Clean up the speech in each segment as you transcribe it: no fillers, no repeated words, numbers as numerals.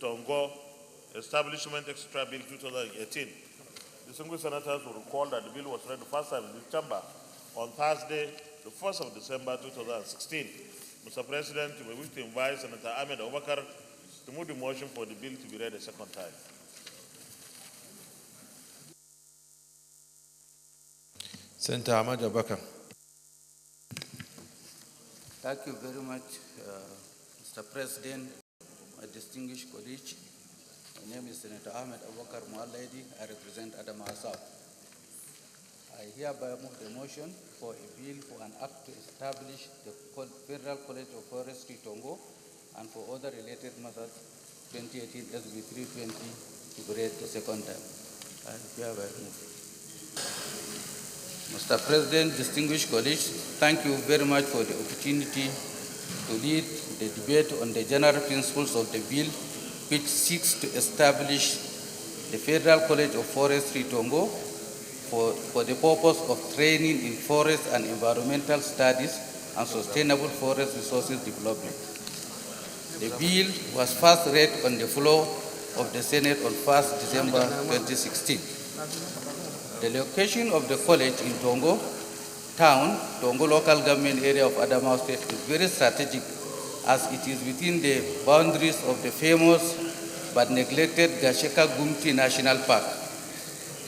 Toungo Establishment Extra Bill 2018. Distinguished senators will recall that the bill was read the first time in this chamber on Thursday, the 1st of December 2016. Mr. President, we wish to invite Senator Ahmad Abubakar to move the motion for the bill to be read a second time. Senator Ahmad Abubakar. Thank you very much, Mr. President, my distinguished colleagues. My name is Senator Ahmad Abubakar Muhallaidi. I represent Adamawa South. I hereby move the motion for a bill for an act to establish the Federal College of Forestry, Toungo, and for other related matters, 2018 SB 320, to be read the second time. I hereby move. Mr. President, distinguished colleagues, thank you very much for the opportunity to lead the debate on the general principles of the bill, which seeks to establish the Federal College of Forestry, Toungo, for the purpose of training in forest and environmental studies and sustainable forest resources development. The bill was first read on the floor of the Senate on 1st December 2016. The location of the college in Toungo town, Toungo local government area of Adamawa State, is very strategic as it is within the boundaries of the famous but neglected Gasheka Gumti National Park.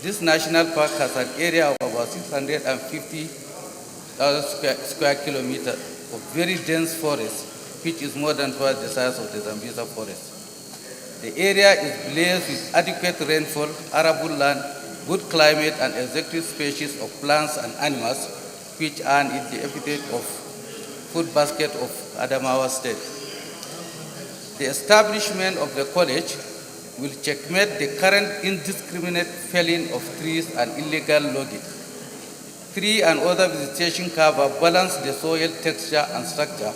This national park has an area of about 650,000 square kilometers of very dense forest, which is more than twice the size of the Zambeza forest. The area is blessed with adequate rainfall, arable land, good climate, and exotic species of plants and animals, which earn it the epithet of food basket of Adamawa State. The establishment of the college will checkmate the current indiscriminate felling of trees and illegal logging. Tree and other vegetation cover balance the soil texture and structure,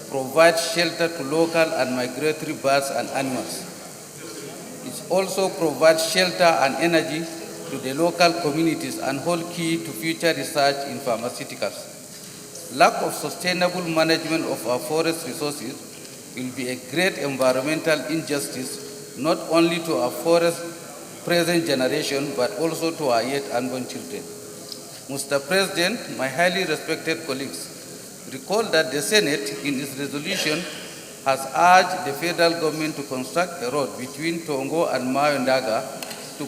provide shelter to local and migratory birds and animals. It also provides shelter and energy to the local communities and hold key to future research in pharmaceuticals. Lack of sustainable management of our forest resources will be a great environmental injustice, not only to our forest present generation, but also to our yet unborn children. Mr. President, my highly respected colleagues, recall that the Senate, in its resolution, has urged the federal government to construct a road between Toungo and Mayondaga to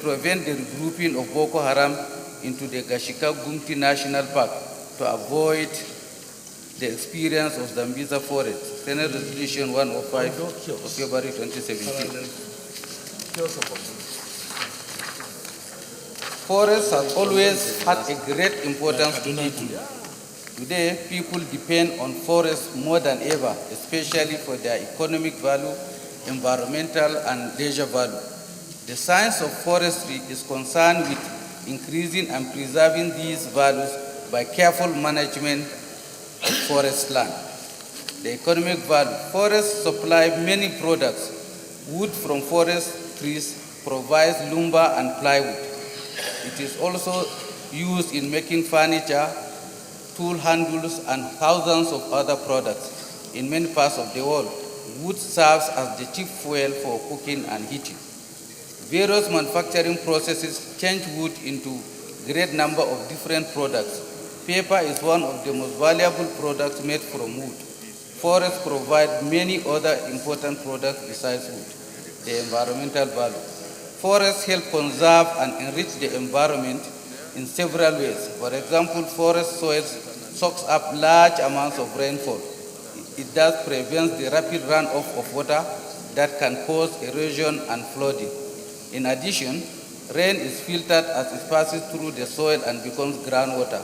prevent the regrouping of Boko Haram into the Gashika Gumti National Park to avoid the experience of Zambeza Forest, Senate Resolution 105 of February 2017. Forests have always had a great importance to people. Today, people depend on forests more than ever, especially for their economic value, environmental, and leisure value. The science of forestry is concerned with increasing and preserving these values by careful management of forest land. The economic value. Forests supply many products. Wood from forest trees provides lumber and plywood. It is also used in making furniture, tool handles, and thousands of other products. In many parts of the world, wood serves as the chief fuel for cooking and heating. Various manufacturing processes change wood into a great number of different products. Paper is one of the most valuable products made from wood. Forests provide many other important products besides wood. The environmental value. Forests help conserve and enrich the environment in several ways. For example, forest soils soaks up large amounts of rainfall. It thus prevents the rapid runoff of water that can cause erosion and flooding. In addition, rain is filtered as it passes through the soil and becomes groundwater.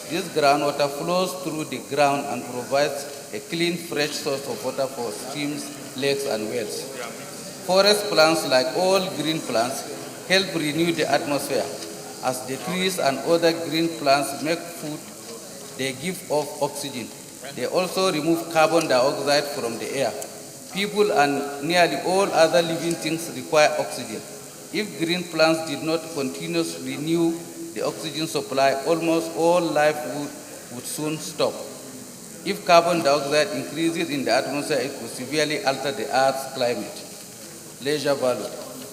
This groundwater flows through the ground and provides a clean, fresh source of water for streams, lakes, and wells. Forest plants, like all green plants, help renew the atmosphere. As the trees and other green plants make food, they give off oxygen. They also remove carbon dioxide from the air. People and nearly all other living things require oxygen. If green plants did not continuously renew the oxygen supply, almost all life would soon stop. If carbon dioxide increases in the atmosphere, it could severely alter the Earth's climate. leisure value.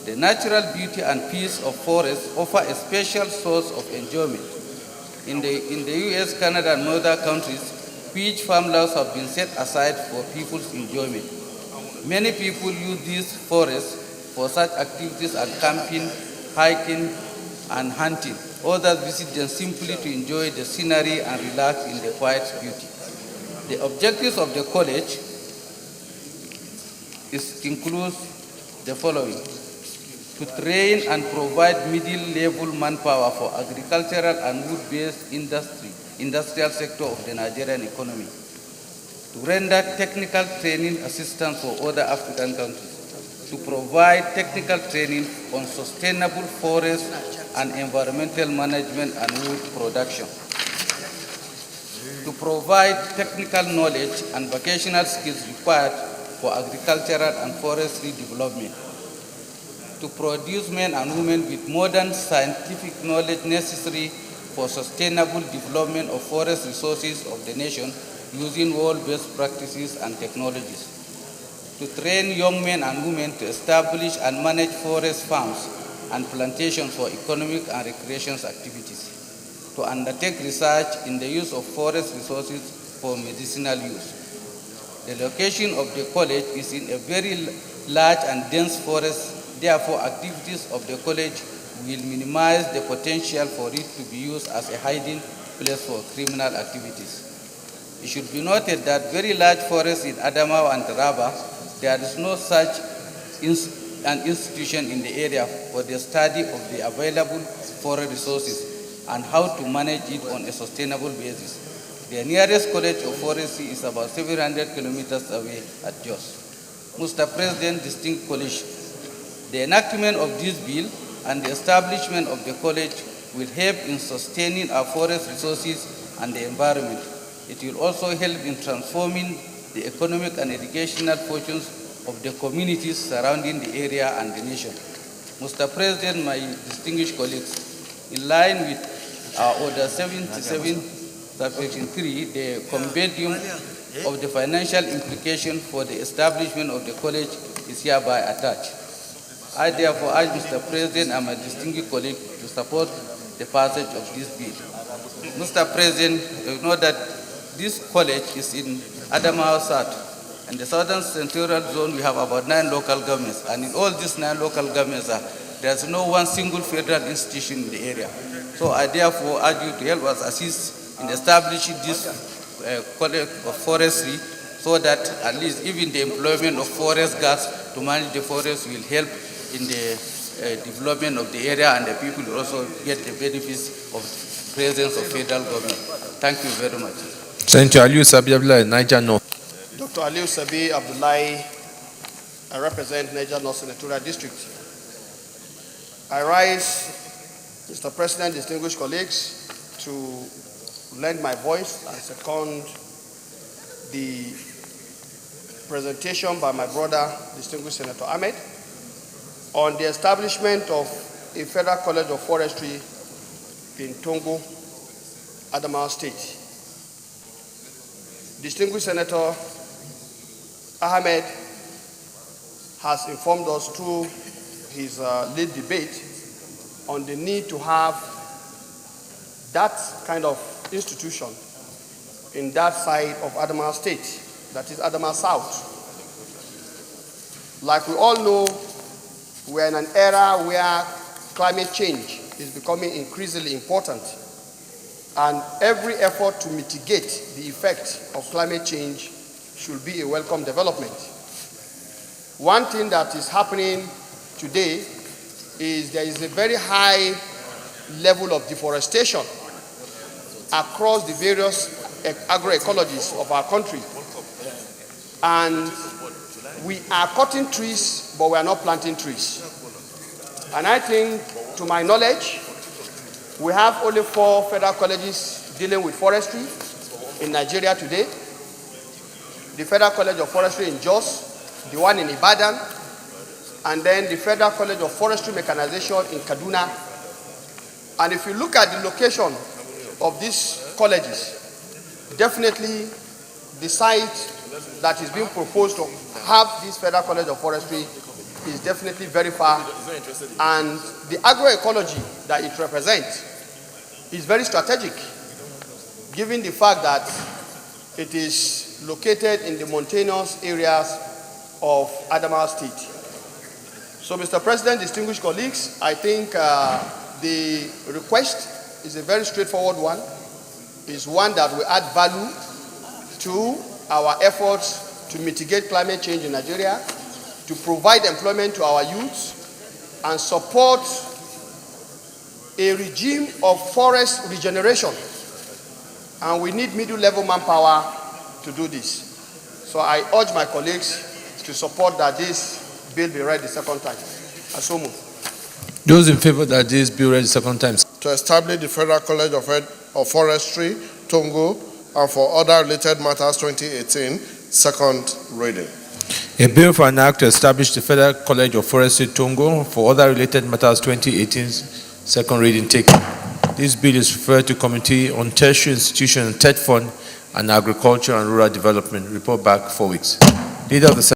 The natural beauty and peace of forests offer a special source of enjoyment. In the US, Canada, and other countries, peach farmlands have been set aside for people's enjoyment. Many people use these forests for such activities as camping, hiking, and hunting. Others visit them simply to enjoy the scenery and relax in the quiet beauty. The objectives of the college include the following: to train and provide middle-level manpower for agricultural and wood-based industrial sector of the Nigerian economy, to render technical training assistance for other African countries, to provide technical training on sustainable forest and environmental management and wood production, to provide technical knowledge and vocational skills required for agricultural and forestry development, to produce men and women with modern scientific knowledge necessary for sustainable development of forest resources of the nation using world-based practices and technologies, to train young men and women to establish and manage forest farms and plantations for economic and recreation activities, to undertake research in the use of forest resources for medicinal use. The location of the college is in a very large and dense forest. Therefore, activities of the college will minimize the potential for it to be used as a hiding place for criminal activities. It should be noted that very large forests in Adamawa and Taraba, there is no such an institution in the area for the study of the available forest resources and how to manage it on a sustainable basis. The nearest college of forestry is about 700 kilometers away at Jos. Mr. President, distinguished colleagues, the enactment of this bill and the establishment of the college will help in sustaining our forest resources and the environment. It will also help in transforming the economic and educational fortunes of the communities surrounding the area and the nation. Mr. President, my distinguished colleagues, in line with our Order 77, Subsection 3, the compendium of the financial implication for the establishment of the college is hereby attached. I therefore urge Mr. President and my distinguished colleague to support the passage of this bill. Mr. President, you know that this college is in Adamawa South. In the southern central zone, we have about 9 local governments. And in all these 9 local governments, there is no one single federal institution in the area. So I therefore urge you to help us assist in establishing this college of forestry so that at least even the employment of forest guards to manage the forest will help in the development of the area, and the people will also get the benefits of presence of federal government. Thank you very much. Senator Aliu Sabi Abdullahi, Niger North. Dr. Aliu Sabi Abdullahi, I represent Niger North Senatorial District. I rise, Mr. President, distinguished colleagues, to lend my voice and second the presentation by my brother, distinguished Senator Ahmad, on the establishment of a Federal College of Forestry in Toungo, Adamawa State. Distinguished Senator Ahmed has informed us through his lead debate on the need to have that kind of institution in that side of Adamawa State, that is Adamawa South. Like we all know, we're in an era where climate change is becoming increasingly important, and every effort to mitigate the effect of climate change should be a welcome development. One thing that is happening today is there is a very high level of deforestation across the various agroecologies of our country. And we are cutting trees, but we are not planting trees. And I think, to my knowledge, we have only 4 federal colleges dealing with forestry in Nigeria today. The Federal College of Forestry in Jos, the one in Ibadan, and then the Federal College of Forestry Mechanization in Kaduna. And if you look at the location of these colleges, definitely the site that is being proposed to have this Federal College of Forestry is definitely very far, and the agroecology that it represents is very strategic, given the fact that it is located in the mountainous areas of Adamawa State. So, Mr. President, distinguished colleagues, I think the request is a very straightforward one. It's one that will add value to our efforts to mitigate climate change in Nigeria, to provide employment to our youths, and support a regime of forest regeneration. And we need middle-level manpower to do this. So I urge my colleagues to support that this bill be read the second time. I so move. Those in favor that this bill read the second time. To establish the Federal College of Forestry, Toungo, and for other related matters 2018, second reading. A bill for an act to establish the Federal College of Forestry, Toungo, for other related matters 2018, second reading taken. This bill is referred to Committee on Tertiary Institutions and Third Fund and Agriculture and Rural Development. Report back 4 weeks. Leader of the